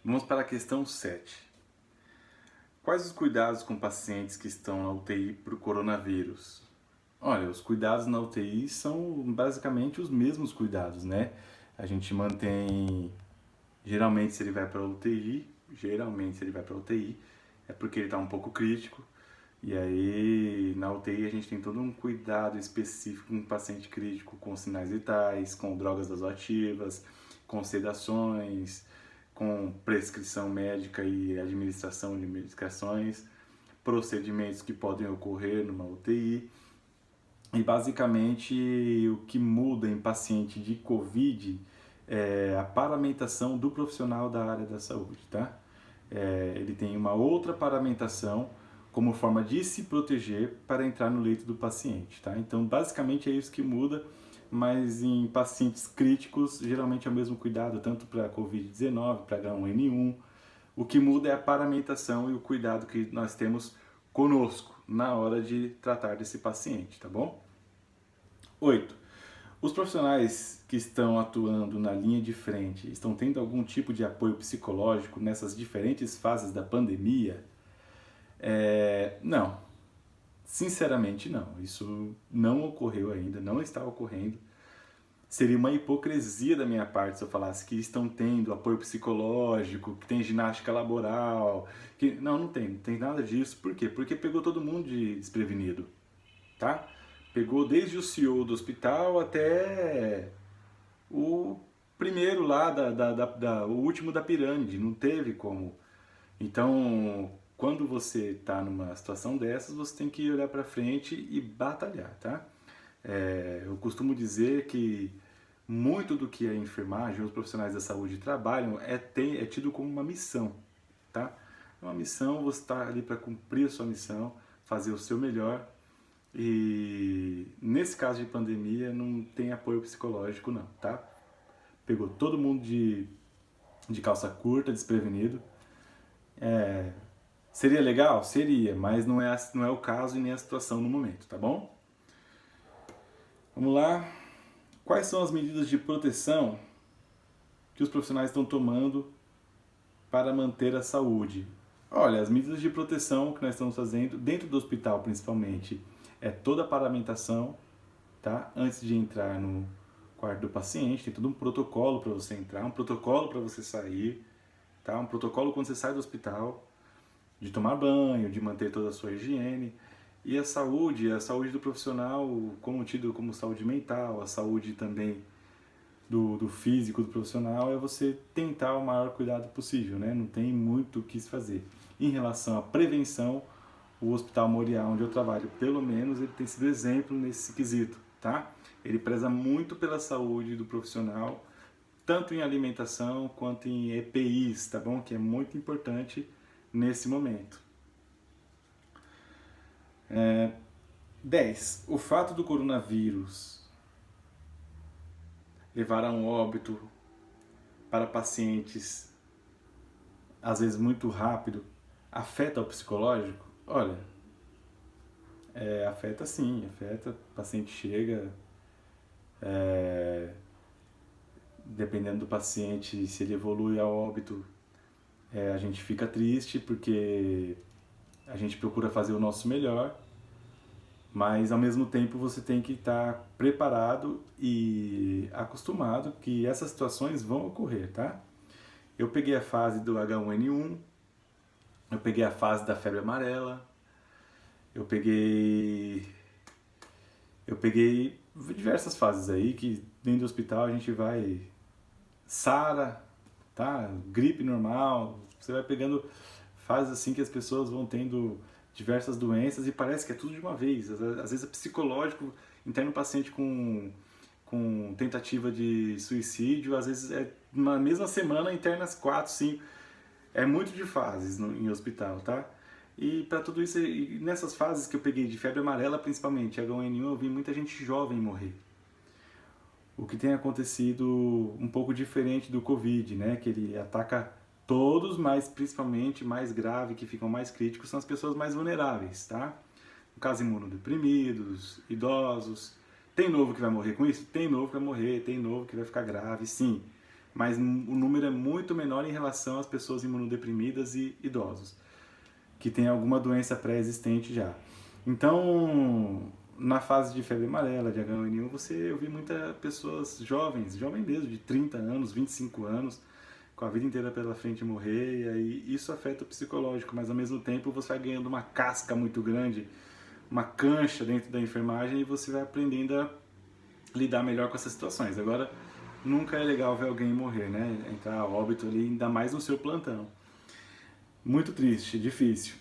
Vamos para a questão 7. Quais os cuidados com pacientes que estão na UTI para o coronavírus? Olha, os cuidados na UTI são basicamente os mesmos cuidados, né? A gente mantém, geralmente se ele vai para a UTI, é porque ele está um pouco crítico. E aí, na UTI a gente tem todo um cuidado específico com o paciente crítico, com sinais vitais, com drogas vasoativas, com sedações, com prescrição médica e administração de medicações, procedimentos que podem ocorrer numa UTI. E basicamente o que muda em paciente de COVID é a paramentação do profissional da área da saúde, tá? Ele tem uma outra paramentação como forma de se proteger para entrar no leito do paciente, tá? Então, basicamente é isso que muda, mas em pacientes críticos, geralmente é o mesmo cuidado, tanto para COVID-19, para H1N1. O que muda é a paramentação e o cuidado que nós temos conosco na hora de tratar desse paciente, tá bom? 8. Os profissionais que estão atuando na linha de frente estão tendo algum tipo de apoio psicológico nessas diferentes fases da pandemia? Não. Sinceramente, não. Isso não ocorreu ainda, não está ocorrendo. Seria uma hipocrisia da minha parte se eu falasse que estão tendo apoio psicológico, que tem ginástica laboral. Que... não tem nada disso. Por quê? Porque pegou todo mundo desprevenido, tá? Pegou desde o CEO do hospital até o primeiro lá, o último da pirâmide, não teve como. Então, quando você está numa situação dessas, você tem que olhar para frente e batalhar, tá? Eu costumo dizer que muito do que a enfermagem, os profissionais da saúde trabalham é tido como uma missão, tá? É uma missão, você está ali para cumprir a sua missão, fazer o seu melhor. E nesse caso de pandemia não tem apoio psicológico não, tá? Pegou todo mundo de calça curta, desprevenido. Seria legal? Seria, mas não é o caso e nem a situação no momento, tá bom? Vamos lá. Quais são as medidas de proteção que os profissionais estão tomando para manter a saúde? Olha, as medidas de proteção que nós estamos fazendo, dentro do hospital principalmente, é toda a paramentação, tá? Antes de entrar no quarto do paciente, tem todo um protocolo para você entrar, um protocolo para você sair, tá? Um protocolo quando você sai do hospital, de tomar banho, de manter toda a sua higiene. E a saúde do profissional, como tido como saúde mental, a saúde também do físico do profissional, é você tentar o maior cuidado possível, né? Não tem muito o que se fazer. Em relação à prevenção, o Hospital Moriá, onde eu trabalho, pelo menos ele tem sido exemplo nesse quesito, tá? Ele preza muito pela saúde do profissional, tanto em alimentação quanto em EPIs, tá bom? Que é muito importante nesse momento. 10. O fato do coronavírus levar a um óbito para pacientes, às vezes muito rápido, afeta o psicológico? Olha, afeta sim, afeta. O paciente chega, dependendo do paciente, se ele evolui a óbito, a gente fica triste porque a gente procura fazer o nosso melhor, mas ao mesmo tempo você tem que estar preparado e acostumado que essas situações vão ocorrer, tá? Eu peguei a fase do H1N1, eu peguei a fase da febre amarela, eu peguei diversas fases aí que dentro do hospital a gente vai SARA, tá? Gripe normal, você vai pegando fases assim que as pessoas vão tendo diversas doenças e parece que é tudo de uma vez. Às vezes é psicológico, interna um paciente com tentativa de suicídio, às vezes na mesma semana interna as 4, 5. É muito de fases em hospital, tá? E para tudo isso, e nessas fases que eu peguei de febre amarela principalmente, H1N1, eu vi muita gente jovem morrer. O que tem acontecido um pouco diferente do Covid, né? Que ele ataca todos, mas principalmente mais grave, que ficam mais críticos, são as pessoas mais vulneráveis, tá? No caso, imunodeprimidos, idosos. Tem novo que vai morrer com isso? Tem novo que vai morrer, tem novo que vai ficar grave, sim. mas o número é muito menor em relação às pessoas imunodeprimidas e idosos, que têm alguma doença pré-existente já. Então, na fase de febre amarela, de H1N1, eu vi muitas pessoas jovens mesmo, de 30 anos, 25 anos, com a vida inteira pela frente morrer, e aí isso afeta o psicológico, mas ao mesmo tempo você vai ganhando uma casca muito grande, uma cancha dentro da enfermagem, e você vai aprendendo a lidar melhor com essas situações. Agora, nunca é legal ver alguém morrer, né? Entrar a óbito ali, ainda mais no seu plantão. Muito triste, difícil.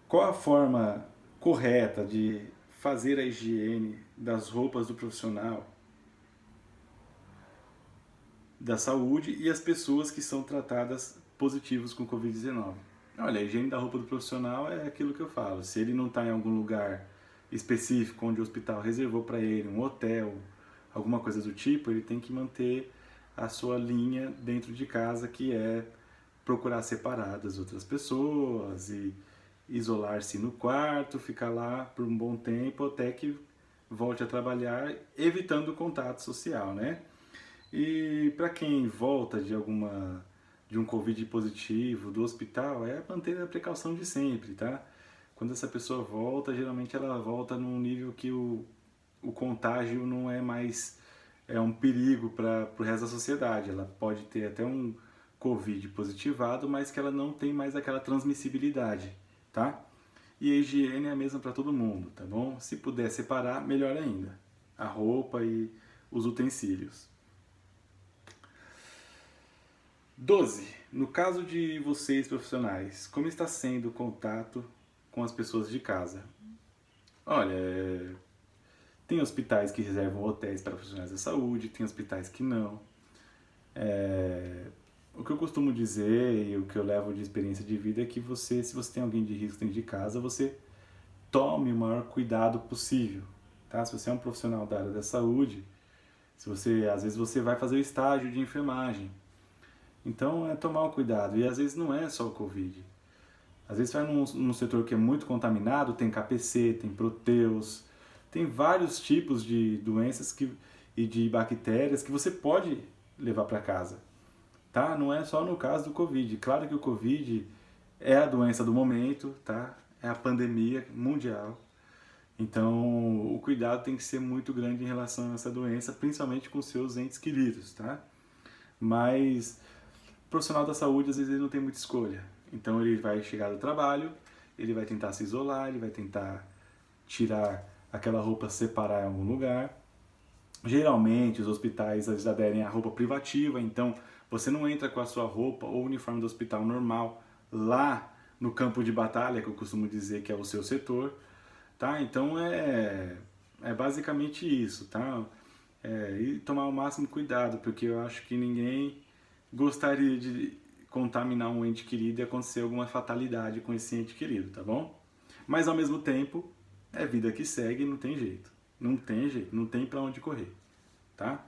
Qual a forma correta de fazer a higiene das roupas do profissional da saúde e as pessoas que são tratadas positivos com Covid-19? Olha, a higiene da roupa do profissional é aquilo que eu falo. Se ele não está em algum lugar específico onde o hospital reservou para ele, um hotel, alguma coisa do tipo, ele tem que manter a sua linha dentro de casa, que é procurar separar das outras pessoas e isolar-se no quarto, ficar lá por um bom tempo até que volte a trabalhar, evitando o contato social, né? E para quem volta de um Covid positivo do hospital, é manter a precaução de sempre, tá? Quando essa pessoa volta, geralmente ela volta num nível que o contágio não é mais um perigo para o resto da sociedade. Ela pode ter até um Covid positivado, mas que ela não tem mais aquela transmissibilidade, tá? E a higiene é a mesma para todo mundo, tá bom? Se puder separar, melhor ainda. A roupa e os utensílios. 12. No caso de vocês profissionais, como está sendo o contato com as pessoas de casa? Olha, tem hospitais que reservam hotéis para profissionais da saúde, tem hospitais que não. O que eu costumo dizer e o que eu levo de experiência de vida é que se você tem alguém de risco dentro de casa, você tome o maior cuidado possível, tá? Se você é um profissional da área da saúde, às vezes você vai fazer o estágio de enfermagem, então é tomar o cuidado, e às vezes não é só o Covid. Às vezes vai num setor que é muito contaminado, tem KPC, tem proteus, tem vários tipos de doenças e de bactérias que você pode levar para casa, tá? Não é só no caso do Covid. Claro que o Covid é a doença do momento, tá? É a pandemia mundial. Então, o cuidado tem que ser muito grande em relação a essa doença, principalmente com seus entes queridos, tá? Mas o profissional da saúde, às vezes, ele não tem muita escolha. Então, ele vai chegar do trabalho, ele vai tentar se isolar, ele vai tentar tirar aquela roupa, separar em algum lugar. Geralmente, os hospitais eles aderem à roupa privativa, então você não entra com a sua roupa ou uniforme do hospital normal lá no campo de batalha, que eu costumo dizer que é o seu setor, tá? Então é basicamente isso, tá? E tomar o máximo cuidado, porque eu acho que ninguém gostaria de contaminar um ente querido e acontecer alguma fatalidade com esse ente querido, tá bom? Mas ao mesmo tempo, é vida que segue, não tem jeito. Não tem jeito, não tem pra onde correr, tá?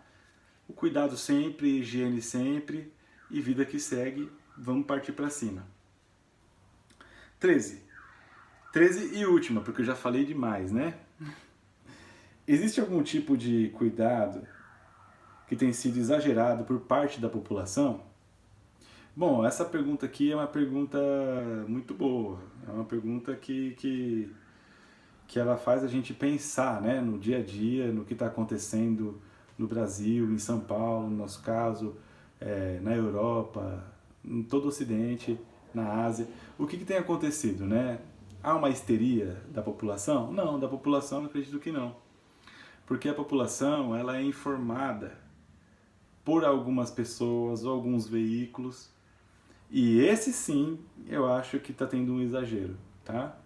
O cuidado sempre, higiene sempre e vida que segue, vamos partir para cima. 13. 13 e última, porque eu já falei demais, né? Existe algum tipo de cuidado que tem sido exagerado por parte da população? Bom, essa pergunta aqui é uma pergunta muito boa. É uma pergunta que ela faz a gente pensar, né, no dia a dia, no que está acontecendo no Brasil, em São Paulo, no nosso caso, na Europa, em todo o Ocidente, na Ásia. O que tem acontecido, né? Há uma histeria da população? Não, da população eu acredito que não. Porque a população ela é informada por algumas pessoas ou alguns veículos, e esse sim eu acho que está tendo um exagero, tá?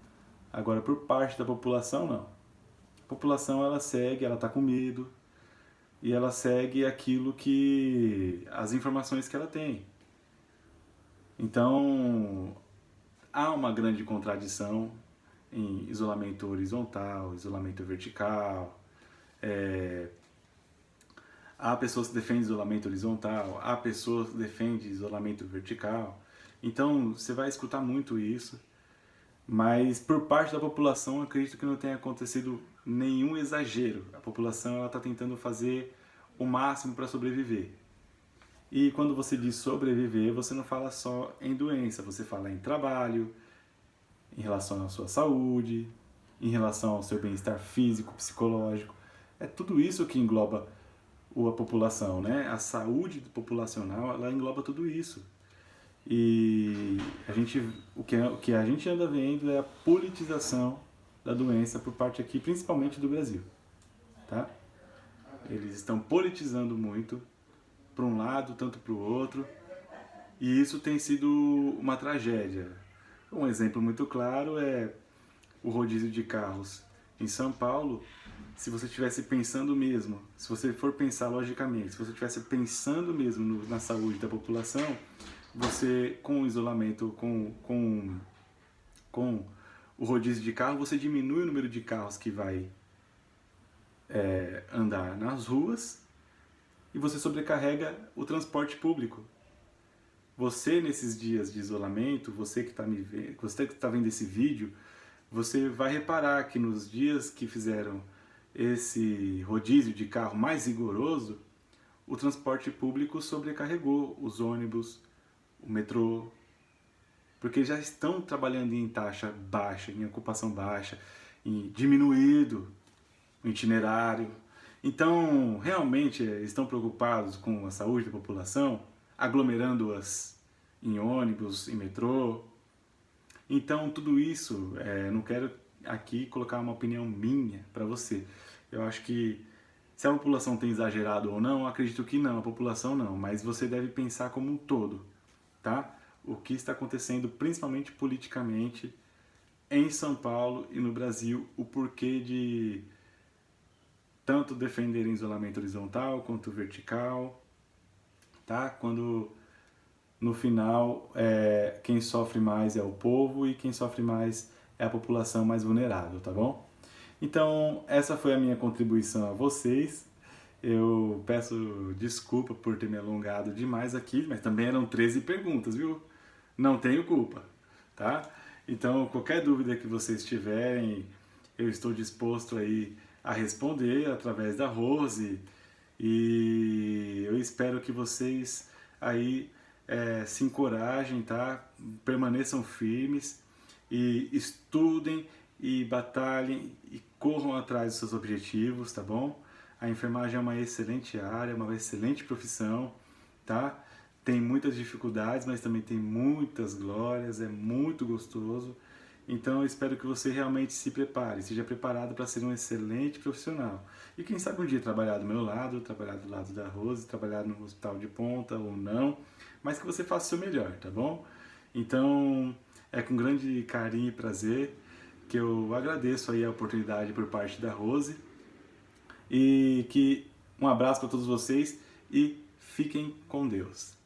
Agora, por parte da população, não. A população ela segue, ela está com medo, e ela segue aquilo as informações que ela tem. Então, há uma grande contradição em isolamento horizontal, isolamento vertical. Há pessoas que defendem isolamento horizontal, há pessoas que defendem isolamento vertical. Então, você vai escutar muito isso, mas por parte da população, acredito que não tenha acontecido nenhum exagero. A população está tentando fazer o máximo para sobreviver. E quando você diz sobreviver, você não fala só em doença, você fala em trabalho, em relação à sua saúde, em relação ao seu bem-estar físico, psicológico. É tudo isso que engloba a população, né? A saúde populacional, ela engloba tudo isso. E o que a gente anda vendo é a politização da doença por parte aqui, principalmente do Brasil, tá? Eles estão politizando muito para um lado, tanto para o outro, e isso tem sido uma tragédia. Um exemplo muito claro é o rodízio de carros em São Paulo. Se você estivesse pensando mesmo, se você for pensar logicamente, se você estivesse pensando mesmo na saúde da população, você, com o isolamento, com o rodízio de carro, você diminui o número de carros que vai andar nas ruas e você sobrecarrega o transporte público. Você, nesses dias de isolamento, você que está vendo esse vídeo, você vai reparar que nos dias que fizeram esse rodízio de carro mais rigoroso, o transporte público sobrecarregou os ônibus, o metrô, porque já estão trabalhando em taxa baixa, em ocupação baixa, em diminuído o itinerário. Então, realmente estão preocupados com a saúde da população, aglomerando-as em ônibus, em metrô. Então, tudo isso, não quero aqui colocar uma opinião minha para você. Eu acho que se a população tem exagerado ou não, acredito que não, a população não, mas você deve pensar como um todo, tá? O que está acontecendo, principalmente politicamente, em São Paulo e no Brasil, o porquê de tanto defenderem isolamento horizontal quanto vertical, tá? Quando no final quem sofre mais é o povo e quem sofre mais é a população mais vulnerável, tá bom? Então, essa foi a minha contribuição a vocês. Eu peço desculpa por ter me alongado demais aqui, mas também eram 13 perguntas, viu? Não tenho culpa, tá? Então, qualquer dúvida que vocês tiverem, eu estou disposto aí a responder através da Rose, e eu espero que vocês aí se encorajem, tá? Permaneçam firmes e estudem e batalhem e corram atrás dos seus objetivos, tá bom? A enfermagem é uma excelente área, uma excelente profissão, tá? Tem muitas dificuldades, mas também tem muitas glórias, é muito gostoso. Então eu espero que você realmente se prepare, seja preparado para ser um excelente profissional. E quem sabe um dia trabalhar do meu lado, trabalhar do lado da Rose, trabalhar no hospital de ponta ou não, mas que você faça o seu melhor, tá bom? Então é com grande carinho e prazer que eu agradeço aí a oportunidade por parte da Rose, e que um abraço para todos vocês e fiquem com Deus.